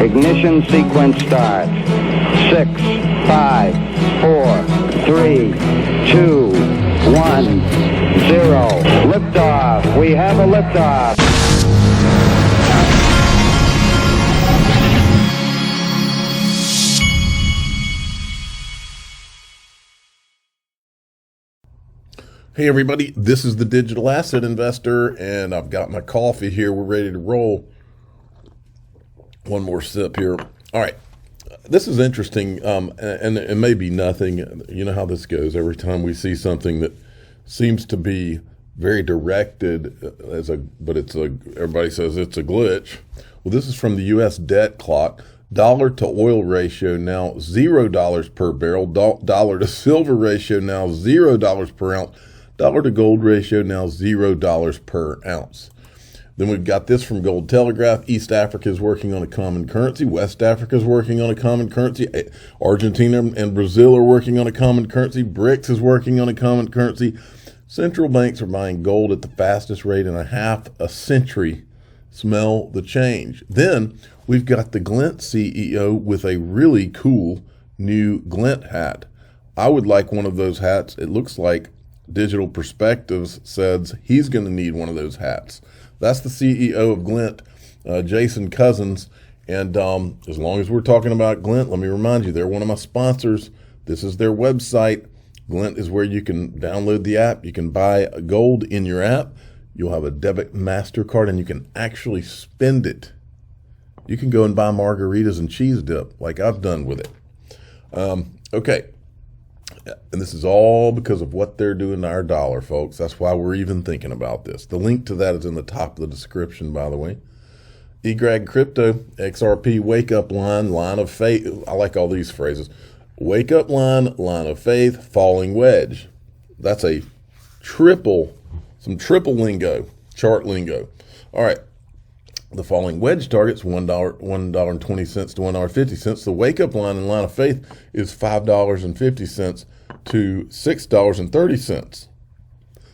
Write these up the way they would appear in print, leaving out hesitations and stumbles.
Ignition sequence starts. 6, 5, 4, 3, 2, 1, 0. Liftoff. We have a liftoff. Hey everybody, this is the Digital Asset Investor, and I've got my coffee here. We're ready to roll. One more sip here. All right, this is interesting, and it may be nothing. You know how this goes. Every time we see something that seems to be very directed, but everybody says it's a glitch. Well, this is from the U.S. debt clock. Dollar to oil ratio now $0 per barrel. Dollar to silver ratio now $0 per ounce. Dollar to gold ratio now $0 per ounce. Then we've got this from Gold Telegraph. East Africa is working on a common currency. West Africa is working on a common currency. Argentina and Brazil are working on a common currency. BRICS is working on a common currency. Central banks are buying gold at the fastest rate in half a century. Smell the change. Then we've got the Glint CEO with a really cool new Glint hat. I would like one of those hats. It looks like Digital Perspectives says he's going to need one of those hats. That's the CEO of Glint, Jason Cousins. And as long as we're talking about Glint, let me remind you, they're one of my sponsors. This is their website. Glint is where you can download the app. You can buy gold in your app. You'll have a debit MasterCard, and you can actually spend it. You can go and buy margaritas and cheese dip like I've done with it. Okay. And this is all because of what they're doing to our dollar, folks. That's why we're even thinking about this. The link to that is in the top of the description, by the way. eGrag Crypto, XRP, wake up line, line of faith. I like all these phrases. Wake up line, line of faith, falling wedge. That's a some triple lingo, chart lingo. All right. The falling wedge target's $1.20 to $1.50. The wake-up line and line of faith is $5.50 to $6.30.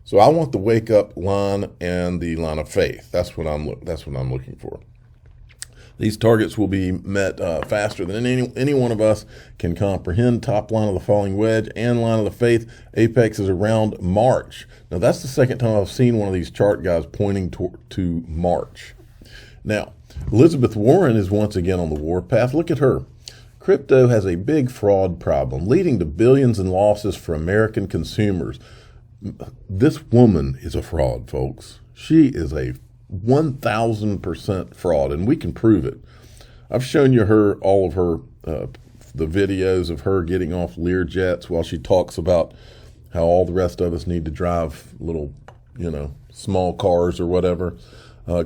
So I want the wake-up line and the line of faith. That's what I'm looking for. These targets will be met faster than any one of us can comprehend. Top line of the falling wedge and line of the faith. Apex is around March. Now that's the second time I've seen one of these chart guys pointing to March. Now, Elizabeth Warren is once again on the warpath. Look at her. Crypto has a big fraud problem, leading to billions in losses for American consumers. This woman is a fraud, folks. She is a 1,000% fraud, and we can prove it. I've shown you all of her, the videos of her getting off Learjets while she talks about how all the rest of us need to drive little, small cars or whatever.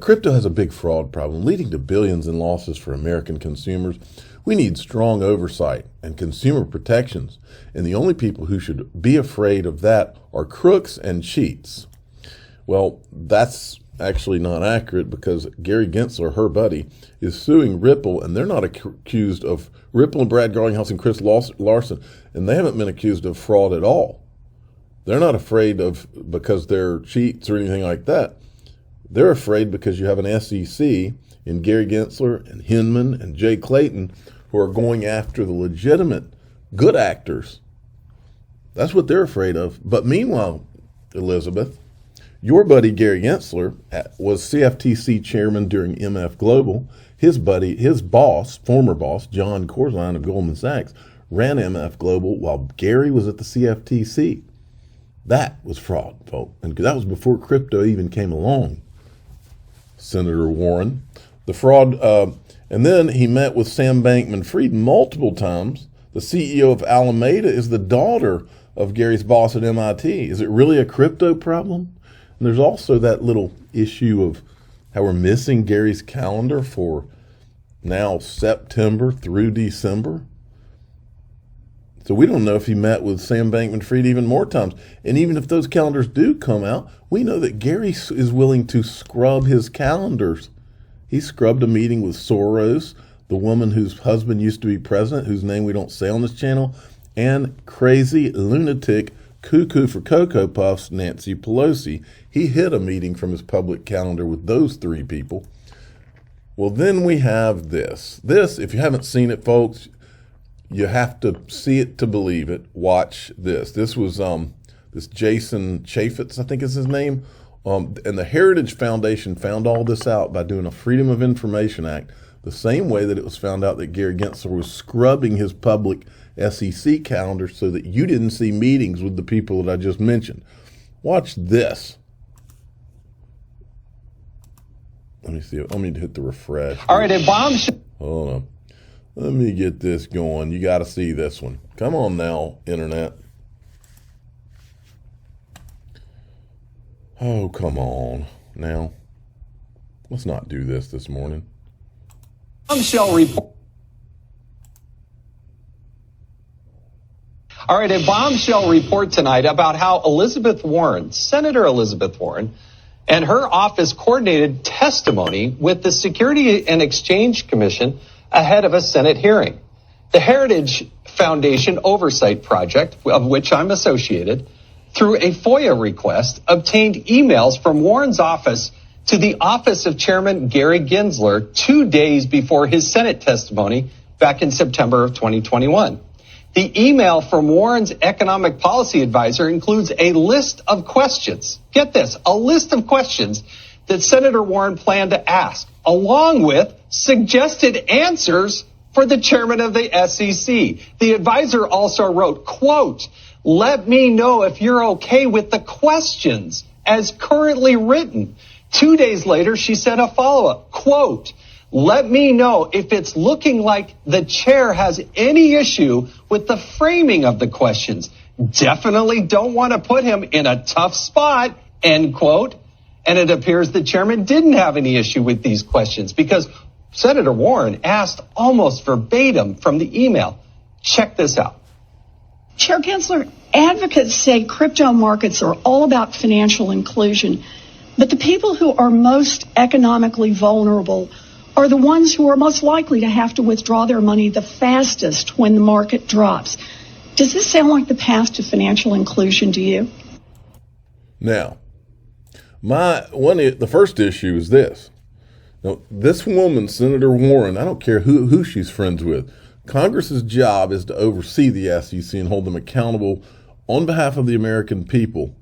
Crypto has a big fraud problem, leading to billions in losses for American consumers. We need strong oversight and consumer protections, and the only people who should be afraid of that are crooks and cheats. Well, that's actually not accurate, because Gary Gensler, her buddy, is suing Ripple, and they're not accused of Ripple and Brad Garlinghouse and Chris Larson, and they haven't been accused of fraud at all. They're not afraid because they're cheats or anything like that. They're afraid because you have an SEC in Gary Gensler and Hinman and Jay Clayton who are going after the legitimate good actors. That's what they're afraid of. But meanwhile, Elizabeth, your buddy Gary Gensler was CFTC chairman during MF Global. His boss, former boss, John Corzine of Goldman Sachs, ran MF Global while Gary was at the CFTC. That was fraud, folks. And that was before crypto even came along. Senator Warren, the fraud, and then he met with Sam Bankman-Fried multiple times. The CEO of Alameda is the daughter of Gary's boss at MIT. Is it really a crypto problem? And there's also that little issue of how we're missing Gary's calendar for now September through December. So we don't know if he met with Sam Bankman-Fried even more times. And even if those calendars do come out, we know that Gary is willing to scrub his calendars. He scrubbed a meeting with Soros, the woman whose husband used to be president, whose name we don't say on this channel, and crazy lunatic cuckoo for Cocoa Puffs, Nancy Pelosi. He hid a meeting from his public calendar with those three people. Well, then we have this. This, if you haven't seen it, folks, you have to see it to believe it. Watch this. This was this Jason Chaffetz, I think is his name. And the Heritage Foundation found all this out by doing a Freedom of Information Act, the same way that it was found out that Gary Gensler was scrubbing his public SEC calendar so that you didn't see meetings with the people that I just mentioned. Watch this. Let me see. Let me hit the refresh. All right, a bombshell. Hold on. Let me get this going. You got to see this one. Come on now, Internet. Oh, come on. Now, let's not do this morning. Bombshell report. All right, a bombshell report tonight about how Elizabeth Warren, Senator Elizabeth Warren, and her office coordinated testimony with the Security and Exchange Commission ahead of a Senate hearing. The Heritage Foundation Oversight Project, of which I'm associated, through a FOIA request, obtained emails from Warren's office to the office of Chairman Gary Gensler 2 days before his Senate testimony back in September of 2021. The email from Warren's economic policy advisor includes a list of questions. Get this, a list of questions that Senator Warren planned to ask, along with suggested answers for the chairman of the SEC. The advisor also wrote, quote, "Let me know if you're okay with the questions as currently written." 2 days later, she sent a follow-up, quote, "Let me know if it's looking like the chair has any issue with the framing of the questions. Definitely don't want to put him in a tough spot," end quote. And it appears the chairman didn't have any issue with these questions because Senator Warren asked almost verbatim from the email. Check this out. Chair Gensler, advocates say crypto markets are all about financial inclusion, but the people who are most economically vulnerable are the ones who are most likely to have to withdraw their money the fastest when the market drops. Does this sound like the path to financial inclusion to you? Now, the first issue is this. Now, this woman, Senator Warren, I don't care who she's friends with, Congress's job is to oversee the SEC and hold them accountable on behalf of the American people.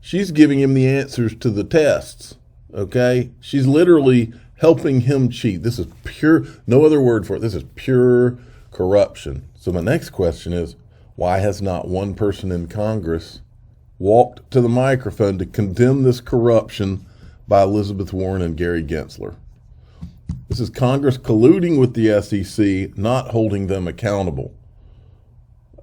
She's giving him the answers to the tests, okay? She's literally helping him cheat. This is pure, no other word for it. This is pure corruption. So my next question is, why has not one person in Congress walked to the microphone to condemn this corruption by Elizabeth Warren and Gary Gensler? This is Congress colluding with the SEC, not holding them accountable.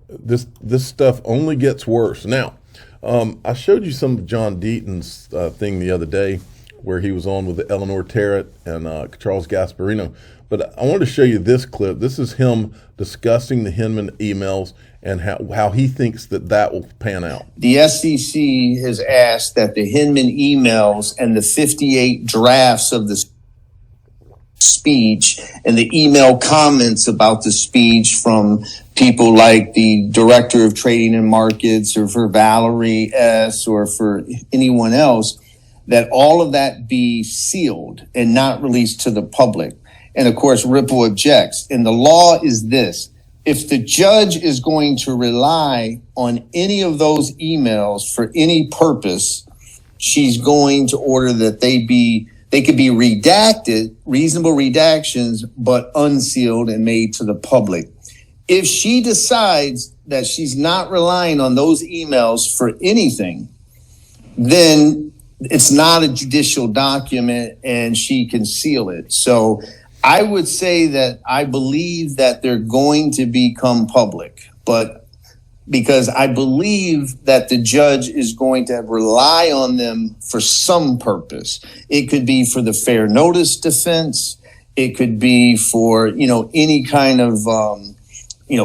This stuff only gets worse. Now, I showed you some of John Deaton's thing the other day where he was on with Eleanor Terrett and Charles Gasparino. But I wanted to show you this clip. This is him discussing the Hinman emails and how he thinks that will pan out. The SEC has asked that the Hinman emails and the 58 drafts of the speech and the email comments about the speech from people like the director of trading and markets or for Valerie S. or for anyone else, that all of that be sealed and not released to the public. And of course, Ripple objects. And the law is this: if the judge is going to rely on any of those emails for any purpose, she's going to order that they could be redacted, reasonable redactions, but unsealed and made to the public. If she decides that she's not relying on those emails for anything, then it's not a judicial document and she can seal it. So I would say that I believe that they're going to become public, but because I believe that the judge is going to rely on them for some purpose. It could be for the fair notice defense. It could be for, any kind of,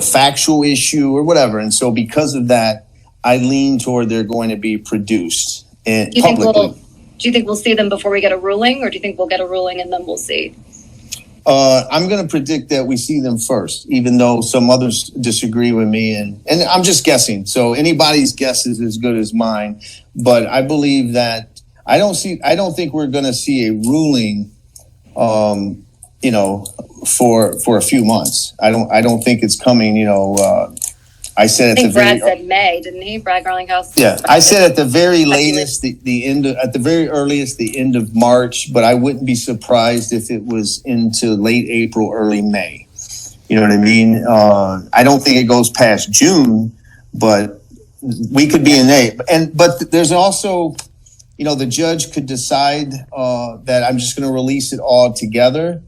factual issue or whatever. And so because of that, I lean toward they're going to be produced and publicly. Do you think we'll see them before we get a ruling, or do you think we'll get a ruling and then we'll see? I'm going to predict that we see them first, even though some others disagree with me. And I'm just guessing. So anybody's guess is as good as mine. But I believe that I don't think we're going to see a ruling for a few months. I don't think it's coming, I said I think Brad said May, didn't he? Brad Garlinghouse. Yeah, I said at the very latest, at the very earliest, the end of March, but I wouldn't be surprised if it was into late April, early May. You know what I mean? I don't think it goes past June, but we could be in May. But there's also, the judge could decide that I'm just going to release it all together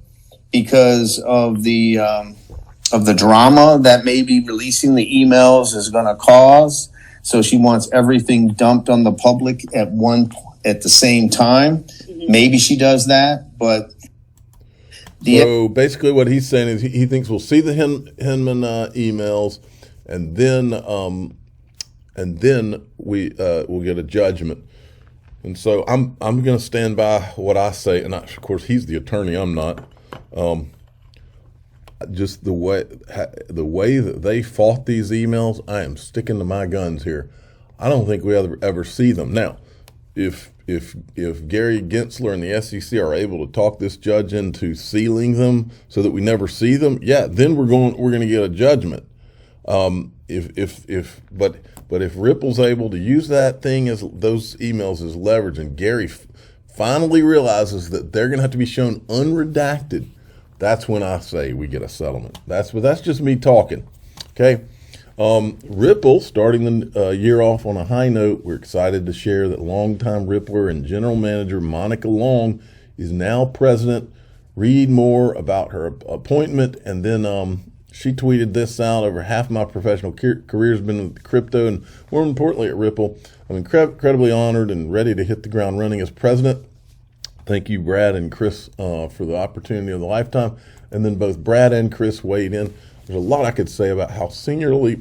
because of the drama that maybe releasing the emails is going to cause. So she wants everything dumped on the public at the same time. Mm-hmm. Maybe she does that, but. So basically what he's saying is he thinks we'll see the Hinman emails and then we'll get a judgment. And so I'm going to stand by what I say. And of course he's the attorney. I'm not. Just the way that they fought these emails, I am sticking to my guns here. I don't think we ever see them. Now, if Gary Gensler and the SEC are able to talk this judge into sealing them so that we never see them, yeah, then we're going to get a judgment. But if Ripple's able to use that thing as those emails as leverage, and Gary finally realizes that they're going to have to be shown unredacted, that's when I say we get a settlement. That's just me talking. Okay. Ripple, starting the year off on a high note, we're excited to share that longtime Rippler and general manager Monica Long is now president. Read more about her appointment. And then she tweeted this out: over half my professional career has been in crypto, and more importantly at Ripple. I'm incredibly honored and ready to hit the ground running as president. Thank you, Brad and Chris, for the opportunity of the lifetime. And then both Brad and Chris weighed in. There's a lot I could say about how singularly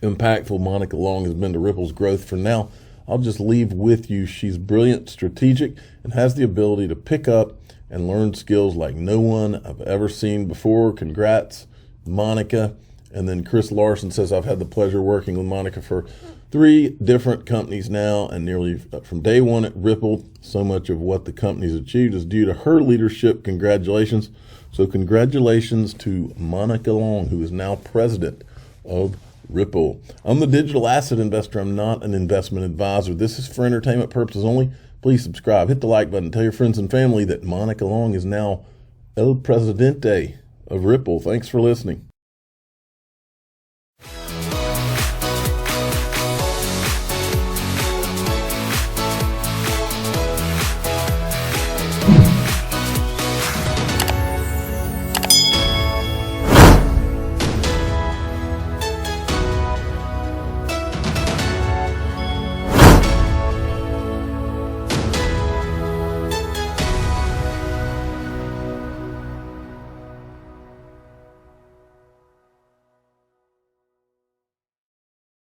impactful Monica Long has been to Ripple's growth. For now, I'll just leave with you. She's brilliant, strategic, and has the ability to pick up and learn skills like no one I've ever seen before. Congrats, Monica. And then Chris Larson says, I've had the pleasure working with Monica for 3 different companies now, and nearly from day one at Ripple. So much of what the company's achieved is due to her leadership. Congratulations. So congratulations to Monica Long, who is now president of Ripple. I'm the digital asset investor. I'm not an investment advisor. This is for entertainment purposes only. Please subscribe, hit the like button, tell your friends and family that Monica Long is now El Presidente of Ripple. Thanks for listening.